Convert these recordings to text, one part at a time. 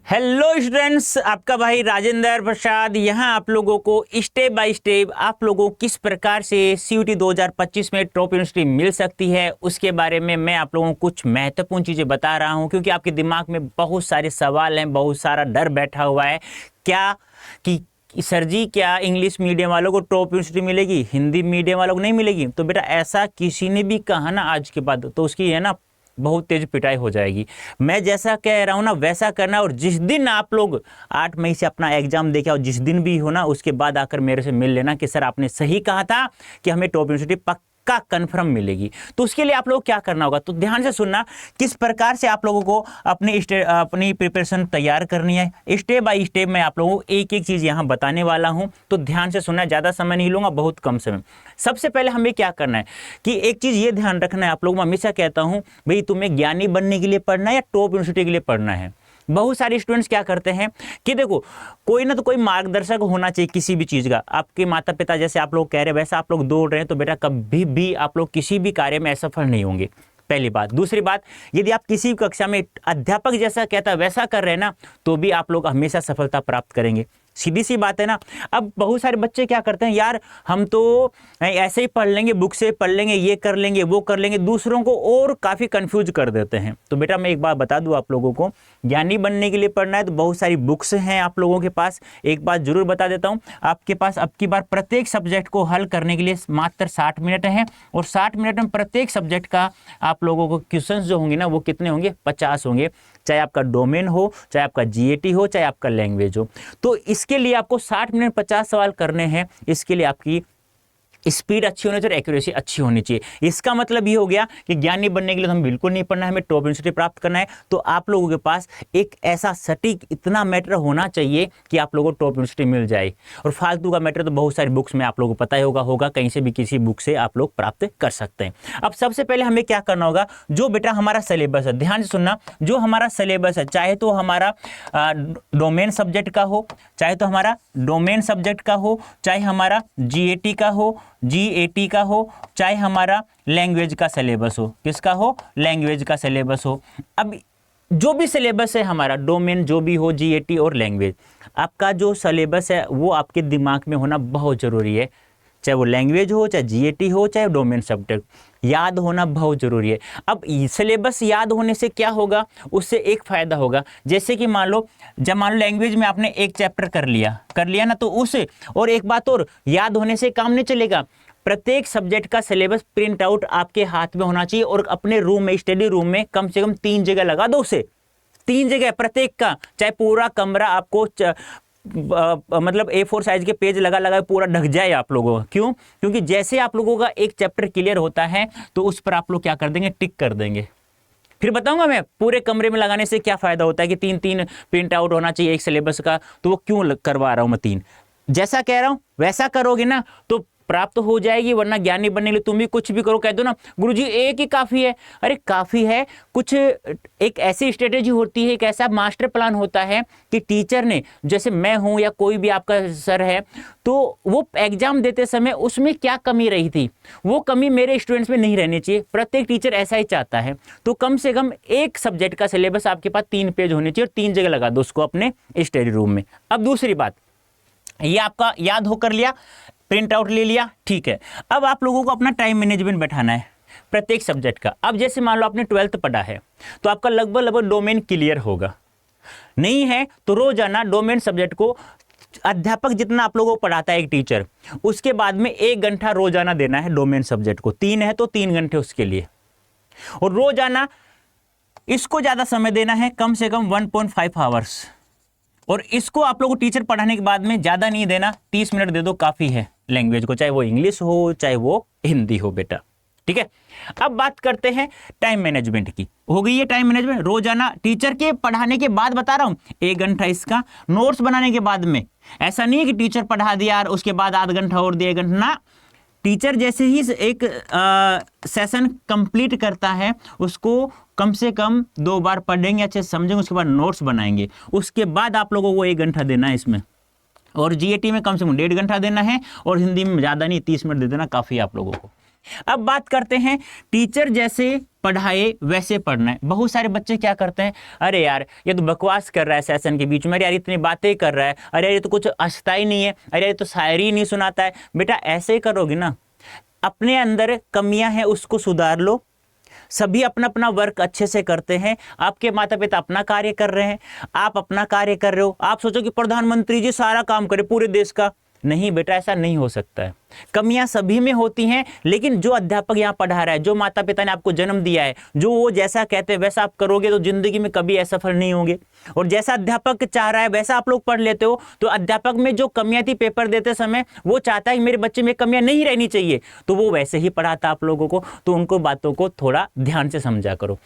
Hello students, आपका भाई राजेंद्र प्रसाद यहाँ आप लोगों को स्टेप बाय स्टेप आप लोगों को किस प्रकार से सीयूटी 2025 में टॉप यूनिवर्सिटी मिल सकती है उसके बारे में मैं आप लोगों को कुछ महत्वपूर्ण चीज़ें बता रहा हूँ, क्योंकि आपके दिमाग में बहुत सारे सवाल हैं, बहुत सारा डर बैठा हुआ है। क्या कि सर जी क्या इंग्लिश मीडियम वालों को टॉप यूनिवर्सिटी मिलेगी, हिंदी मीडियम वालों को नहीं मिलेगी? तो बेटा ऐसा किसी ने भी कहा ना आज के बाद तो उसकी है ना बहुत तेज पिटाई हो जाएगी। मैं जैसा कह रहा हूँ ना वैसा करना, और जिस दिन आप लोग 8 मई से अपना एग्जाम देके और जिस दिन भी हो ना उसके बाद आकर मेरे से मिल लेना कि सर आपने सही कहा था कि हमें टॉप यूनिवर्सिटी पक्का कंफर्म मिलेगी। तो उसके लिए आप लोग क्या करना होगा, तो ध्यान से सुनना किस प्रकार से आप लोगों को अपनी प्रिपरेशन तैयार करनी है। स्टेप बाय स्टेप मैं आप लोगों को एक एक चीज़ यहाँ बताने वाला हूँ, तो ध्यान से सुनना, ज़्यादा समय नहीं लूँगा, बहुत कम समय। सबसे पहले हमें क्या करना है कि एक चीज़ ये ध्यान रखना है, आप लोगों को हमेशा कहता हूँ भाई तुम्हें ज्ञानी बनने के लिए पढ़ना है या टॉप यूनिवर्सिटी के लिए पढ़ना है। बहुत सारे स्टूडेंट्स क्या करते हैं कि देखो कोई ना तो कोई मार्गदर्शक होना चाहिए किसी भी चीज़ का। आपके माता पिता जैसे आप लोग कह रहे हैं वैसा आप लोग दौड़ रहे हैं तो बेटा कभी भी आप लोग किसी भी कार्य में असफल नहीं होंगे, पहली बात। दूसरी बात, यदि आप किसी कक्षा में अध्यापक जैसा कहता है वैसा कर रहे हैं ना तो भी आप लोग हमेशा सफलता प्राप्त करेंगे। सीधी सी बात है ना। अब बहुत सारे बच्चे क्या करते हैं, यार हम तो ऐसे ही पढ़ लेंगे, बुक से पढ़ लेंगे, ये कर लेंगे वो कर लेंगे, दूसरों को और काफ़ी कंफ्यूज कर देते हैं। तो बेटा मैं एक बात बता दूं आप लोगों को, ज्ञानी बनने के लिए पढ़ना है तो बहुत सारी बुक्स हैं आप लोगों के पास। एक बात जरूर बता देता हूँ, आपके पास अब की बार प्रत्येक सब्जेक्ट को हल करने के लिए मात्र 60 मिनट हैं, और 60 मिनट में प्रत्येक सब्जेक्ट का आप लोगों को क्वेश्चंस जो होंगे ना वो कितने होंगे, 50 होंगे। चाहे आपका डोमेन हो, चाहे आपका जीएटी हो, चाहे आपका लैंग्वेज हो। तो इसके लिए आपको 60 मिनट 50 सवाल करने हैं। इसके लिए आपकी स्पीड अच्छी होनी चाहिए, एक्यूरेसी अच्छी होनी चाहिए। इसका मतलब ये हो गया कि ज्ञानी बनने के लिए तो हमें बिल्कुल नहीं पढ़ना है, हमें टॉप यूनिवर्सिटी प्राप्त करना है। तो आप लोगों के पास एक ऐसा सटीक इतना मैटर होना चाहिए कि आप लोगों को टॉप यूनिवर्सिटी मिल जाए। और फालतू का मैटर तो बहुत सारी बुक्स में आप लोगों को पता ही होगा कहीं से भी किसी बुक से आप लोग प्राप्त कर सकते हैं। अब सबसे पहले हमें क्या करना होगा, जो बेटा हमारा सिलेबस है, ध्यान से सुनना, जो हमारा सिलेबस है चाहे तो हमारा डोमेन सब्जेक्ट का हो, चाहे तो हमारा डोमेन सब्जेक्ट का हो, चाहे हमारा जीएटी का हो, जीएटी का हो, चाहे हमारा लैंग्वेज का सिलेबस हो, किसका हो, लैंग्वेज का सिलेबस हो। अब जो भी सिलेबस है हमारा, डोमेन जो भी हो, जीएटी और लैंग्वेज, आपका जो सिलेबस है वो आपके दिमाग में होना बहुत ज़रूरी है। चाहे वो लैंग्वेज हो, चाहे जीएटी हो, चाहे डोमेन सब्जेक्ट, याद होना बहुत ज़रूरी है। अब सिलेबस याद होने से क्या होगा, उससे एक फ़ायदा होगा, जैसे कि मान लो लैंग्वेज में आपने एक चैप्टर कर लिया ना, तो उस और एक बात और, याद होने से काम नहीं चलेगा। प्रत्येक सब्जेक्ट का सिलेबस प्रिंट आउट आपके हाथ में होना चाहिए, और अपने रूम में, स्टडी रूम में कम से कम 3 जगह लगा दो उसे, 3 जगह प्रत्येक का, चाहे पूरा कमरा आपको मतलब A4 साइज के पेज लगा पूरा ढक जाए आप लोगों का। क्यों? क्योंकि जैसे आप लोगों का एक चैप्टर क्लियर होता है तो उस पर आप लोग क्या कर देंगे, टिक कर देंगे। फिर बताऊंगा मैं पूरे कमरे में लगाने से क्या फायदा होता है कि 3-3 प्रिंट आउट होना चाहिए एक सिलेबस का, तो वो क्यों करवा रहा हूं मैं 3। जैसा कह रहा हूं वैसा करोगे ना तो प्राप्त हो जाएगी, वरना ज्ञानी बनने के लिए तुम भी कुछ भी करो, कह दो ना गुरुजी एक ही काफ़ी है। अरे काफ़ी है, कुछ एक ऐसी स्ट्रेटेजी होती है, एक ऐसा मास्टर प्लान होता है कि टीचर ने, जैसे मैं हूं या कोई भी आपका सर है, तो वो एग्जाम देते समय उसमें क्या कमी रही थी वो कमी मेरे स्टूडेंट्स में नहीं रहनी चाहिए। प्रत्येक टीचर ऐसा ही चाहता है। तो कम से कम एक सब्जेक्ट का सिलेबस आपके पास 3 पेज होने चाहिए, और 3 जगह लगा दो उसको अपने स्टडी रूम में। अब दूसरी बात, ये आपका याद होकर लिया, प्रिंट आउट ले लिया, ठीक है। अब आप लोगों को अपना टाइम मैनेजमेंट बैठाना है प्रत्येक सब्जेक्ट का। अब जैसे मान लो आपने 12th पढ़ा है तो आपका लगभग डोमेन क्लियर होगा, नहीं है तो रोजाना डोमेन सब्जेक्ट को अध्यापक जितना आप लोगों को पढ़ाता है एक टीचर, उसके बाद में 1 घंटा रोजाना देना है डोमेन सब्जेक्ट को। 3 है तो 3 घंटे उसके लिए, और रोजाना इसको ज्यादा समय देना है, कम से कम 1.5 आवर्स। और इसको आप लोगों को टीचर पढ़ाने के बाद में ज़्यादा नहीं देना, 30 मिनट दे दो काफ़ी है लैंग्वेज को, चाहे वो इंग्लिश हो चाहे वो हिंदी हो बेटा, ठीक है। अब बात करते हैं टाइम मैनेजमेंट की। हो गई है टाइम मैनेजमेंट, रोजाना टीचर के पढ़ाने के बाद बता रहा हूँ 1 घंटा इसका, नोट्स बनाने के बाद में। ऐसा नहीं है कि टीचर पढ़ा दिया और उसके बाद आधा घंटा और दिया, 1 घंटा ना। टीचर जैसे ही एक सेशन कंप्लीट करता है उसको कम से कम 2 बार पढ़ेंगे, अच्छे से समझेंगे, उसके बाद नोट्स बनाएंगे, उसके बाद आप लोगों को 1 घंटा देना है इसमें। और जीएटी में कम से कम 1.5 घंटा देना है, और हिंदी में ज़्यादा नहीं, 30 मिनट दे देना काफ़ी आप लोगों को। अब बात करते हैं टीचर जैसे पढ़ाए वैसे पढ़ना है। बहुत सारे बच्चे क्या करते हैं, अरे यार ये तो बकवास कर रहा है सेशन के बीच में, अरे यार इतनी बातें कर रहा है, अरे यार ये तो कुछ हंसता ही नहीं है, अरे यार ये तो शायरी ही नहीं सुनाता है। बेटा ऐसे ही करोगे ना, अपने अंदर कमियां हैं उसको सुधार लो। सभी अपना अपना वर्क अच्छे से करते हैं। आपके माता पिता अपना कार्य कर रहे हैं, आप अपना कार्य कर रहे हो। आप सोचो कि प्रधानमंत्री जी सारा काम करे पूरे देश का, नहीं बेटा ऐसा नहीं हो सकता है। कमियां सभी में होती हैं, लेकिन जो अध्यापक यहाँ पढ़ा रहा है, जो माता पिता ने आपको जन्म दिया है, जो वो जैसा कहते हैं वैसा आप करोगे तो जिंदगी में कभी असफल नहीं होंगे। और जैसा अध्यापक चाह रहा है वैसा आप लोग पढ़ लेते हो, तो अध्यापक में जो कमियां थी पेपर देते समय, वो चाहता है कि मेरे बच्चे में कमियां नहीं रहनी चाहिए, तो वो वैसे ही पढ़ाता आप लोगों को। तो उनको बातों को थोड़ा ध्यान से समझा करो,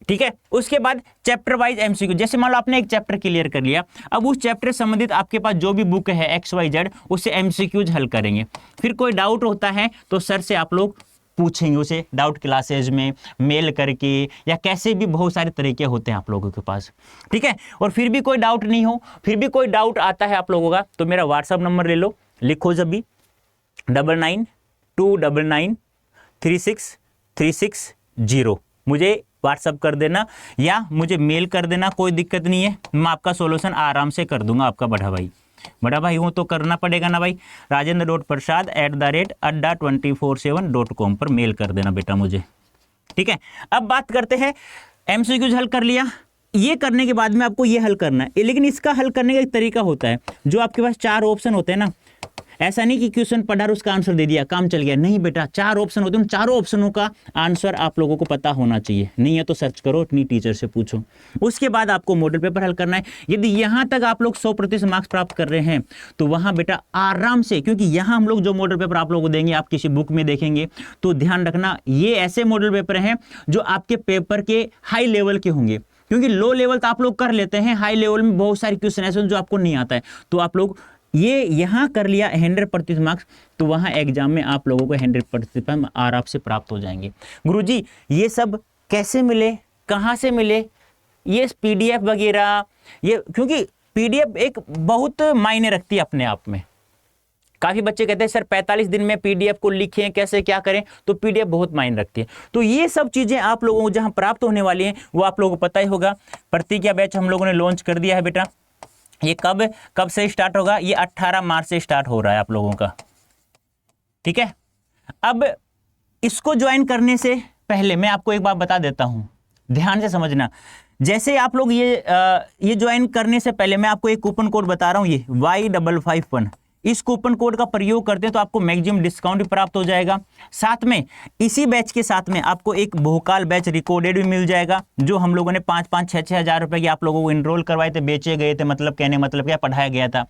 ठीक है। उसके बाद चैप्टर वाइज एमसीक्यू, जैसे मान लो आपने एक चैप्टर क्लियर कर लिया, अब उस चैप्टर से संबंधित आपके पास जो भी बुक है XYZ, उससे एमसीक्यूज हल करेंगे। फिर कोई डाउट होता है तो सर से आप लोग पूछेंगे, उसे डाउट क्लासेज में मेल करके, या कैसे भी बहुत सारे तरीके होते हैं आप लोगों के पास, ठीक है। और फिर भी कोई डाउट नहीं हो, फिर भी कोई डाउट आता है आप लोगों का, तो मेरा व्हाट्सअप नंबर ले लो, लिखो जब भी 9929993636 मुझे व्हाट्सअप कर देना या मुझे मेल कर देना, कोई दिक्कत नहीं है, मैं आपका सॉल्यूशन आराम से कर दूंगा। आपका बड़ा भाई हूँ तो करना पड़ेगा ना भाई। rajendra.prasad@adda247.com पर मेल कर देना बेटा मुझे, ठीक है। अब बात करते हैं एमसीक्यूज हल कर लिया, ये करने के बाद में आपको ये हल करना है, लेकिन इसका हल करने का एक तरीका होता है। जो आपके पास 4 ऑप्शन होते हैं ना, ऐसा नहीं कि क्वेश्चन पढ़ा और उसका आंसर दे दिया काम चल गया, नहीं बेटा 4 ऑप्शन होते हैं, उन चारों ऑप्शनों का आंसर आप लोगों को पता होना चाहिए। नहीं है तो सर्च करो, अपनी टीचर से पूछो। उसके बाद आपको मॉडल पेपर हल करना है। यदि यहाँ तक आप लोग 100% मार्क्स प्राप्त कर रहे हैं तो वहाँ बेटा आराम से, क्योंकि यहाँ हम लोग जो मॉडल पेपर आप लोगों को देंगे आप किसी बुक में देखेंगे, तो ध्यान रखना ये ऐसे मॉडल पेपर हैं जो आपके पेपर के हाई लेवल के होंगे, क्योंकि लो लेवल तो आप लोग कर लेते हैं, हाई लेवल में बहुत सारे क्वेश्चन ऐसे जो आपको नहीं आता है, तो आप लोग ये यहाँ कर लिया 100% मार्क्स, तो वहाँ एग्जाम में आप लोगों को 100% आराम से प्राप्त हो जाएंगे। गुरुजी ये सब कैसे मिले, कहाँ से मिले, ये PDF वगैरह, ये क्योंकि PDF एक बहुत मायने रखती है अपने आप में। काफ़ी बच्चे कहते हैं सर 45 दिन में PDF को लिखें, कैसे क्या करें, तो PDF बहुत मायने रखती है। तो ये सब चीज़ें आप लोगों को जहाँ प्राप्त होने वाली हैं वो आप लोगों को पता ही होगा। प्रतिज्ञा बैच हम लोगों ने लॉन्च कर दिया है बेटा। ये कब से स्टार्ट होगा, ये 18 मार्च से स्टार्ट हो रहा है आप लोगों का, ठीक है। अब इसको ज्वाइन करने से पहले मैं आपको एक बात बता देता हूं, ध्यान से समझना। जैसे आप लोग ये ज्वाइन करने से पहले मैं आपको एक कूपन कोड बता रहा हूं, ये Y551, इस कूपन कोड का प्रयोग करते हैं तो आपको मैक्सिमम डिस्काउंट भी प्राप्त हो जाएगा। साथ में इसी बैच के साथ में आपको एक भोकाल बैच रिकॉर्डेड भी मिल जाएगा, जो हम लोगों ने 5-5, 6-6 हज़ार रुपए की आप लोगों को इनरोल करवाए थे, बेचे गए थे, मतलब कहने मतलब क्या पढ़ाया गया था,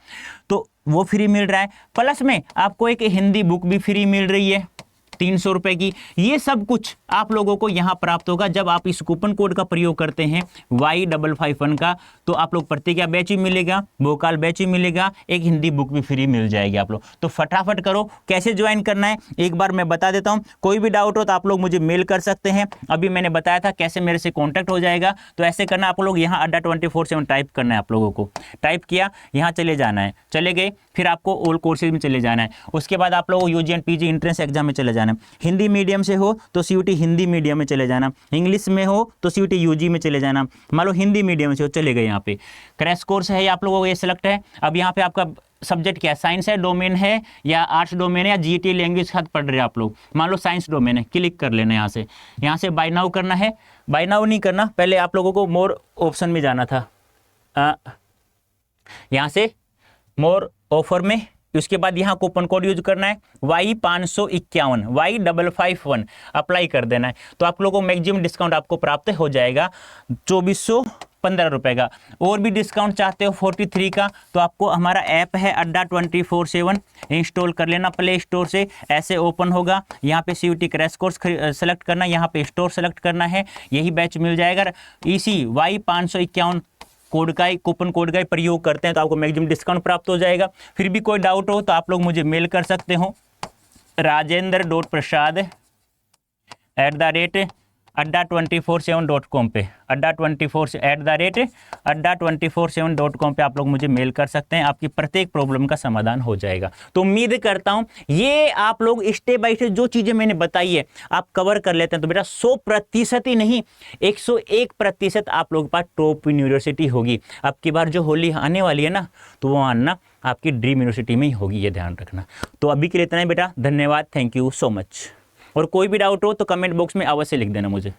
तो वो फ्री मिल रहा है। प्लस में आपको एक हिंदी बुक भी फ्री मिल रही है 300 रुपए की। ये सब कुछ आप लोगों को यहाँ प्राप्त होगा जब आप इस कूपन कोड का प्रयोग करते हैं Y551 का, तो आप लोग प्रतिज्ञा बैच ही मिलेगा, भोकाल बैच ही मिलेगा, एक हिंदी बुक भी फ्री मिल जाएगी आप लोग। तो फटाफट करो। कैसे ज्वाइन करना है एक बार मैं बता देता हूँ, कोई भी डाउट हो तो आप लोग मुझे मेल कर सकते हैं। अभी मैंने बताया था कैसे मेरे से कॉन्टैक्ट हो जाएगा, तो ऐसे करना, आप लोग यहाँ adda247 टाइप करना है, आप लोगों को टाइप किया, यहाँ चले जाना है, चले गए, फिर आपको ऑल कोर्सेज में चले जाना है। उसके बाद आप लोगों को UG and PG entrance exam में चले जाना है। हिंदी मीडियम से हो तो CUT हिंदी मीडियम में चले जाना, इंग्लिश में हो तो CUT UG में चले जाना। मान लो हिंदी मीडियम से हो, चले गए, यहाँ पे क्रैश कोर्स है, आप लोगों को ये सिलेक्ट है। अब यहाँ पे आपका सब्जेक्ट क्या है, साइंस है, डोमेन है, या आर्ट्स डोमेन है, या GT लैंग्वेज खाद पढ़ रहे हैं आप लोग। मान लो साइंस डोमेन है, क्लिक कर लेना यहाँ से बाय नाउ करना है। बाय नाउ नहीं करना, पहले आप लोगों को मोर ऑप्शन में जाना था, यहाँ से मोर ऑफर में, उसके बाद यहाँ कूपन कोड यूज करना है Y551 Y551 अप्लाई कर देना है, तो आप लोगों को मैक्सिमम डिस्काउंट आपको प्राप्त हो जाएगा 2415 रुपए का। और भी डिस्काउंट चाहते हो 43 का, तो आपको हमारा ऐप है adda247 इंस्टॉल कर लेना प्ले स्टोर से। ऐसे ओपन होगा, यहाँ पे CUT क्रैश कोर्स सेलेक्ट करना, यहाँ पे स्टोर सेलेक्ट करना है, यही बैच मिल जाएगा। इसी Y551 कोड का, कूपन कोड का प्रयोग करते हैं तो आपको मैक्सिमम डिस्काउंट प्राप्त हो जाएगा। फिर भी कोई डाउट हो तो आप लोग मुझे मेल कर सकते हो, rajendra.prasad@ adda247.com पे adda247 पे आप लोग मुझे मेल कर सकते हैं। आपकी प्रत्येक प्रॉब्लम का समाधान हो जाएगा। तो उम्मीद करता हूं ये आप लोग स्टेप बाय स्टेप जो चीजें मैंने बताई है आप कवर कर लेते हैं तो बेटा 100% ही नहीं 101% आप लोगों के पास टॉप यूनिवर्सिटी होगी। अब की बार जो होली आने वाली है ना तो वो आना आपकी ड्रीम यूनिवर्सिटी में ही होगी, ये ध्यान रखना। तो अभी के लिए इतना ही बेटा, धन्यवाद, थैंक यू सो मच। और कोई भी डाउट हो तो कमेंट बॉक्स में अवश्य लिख देना मुझे।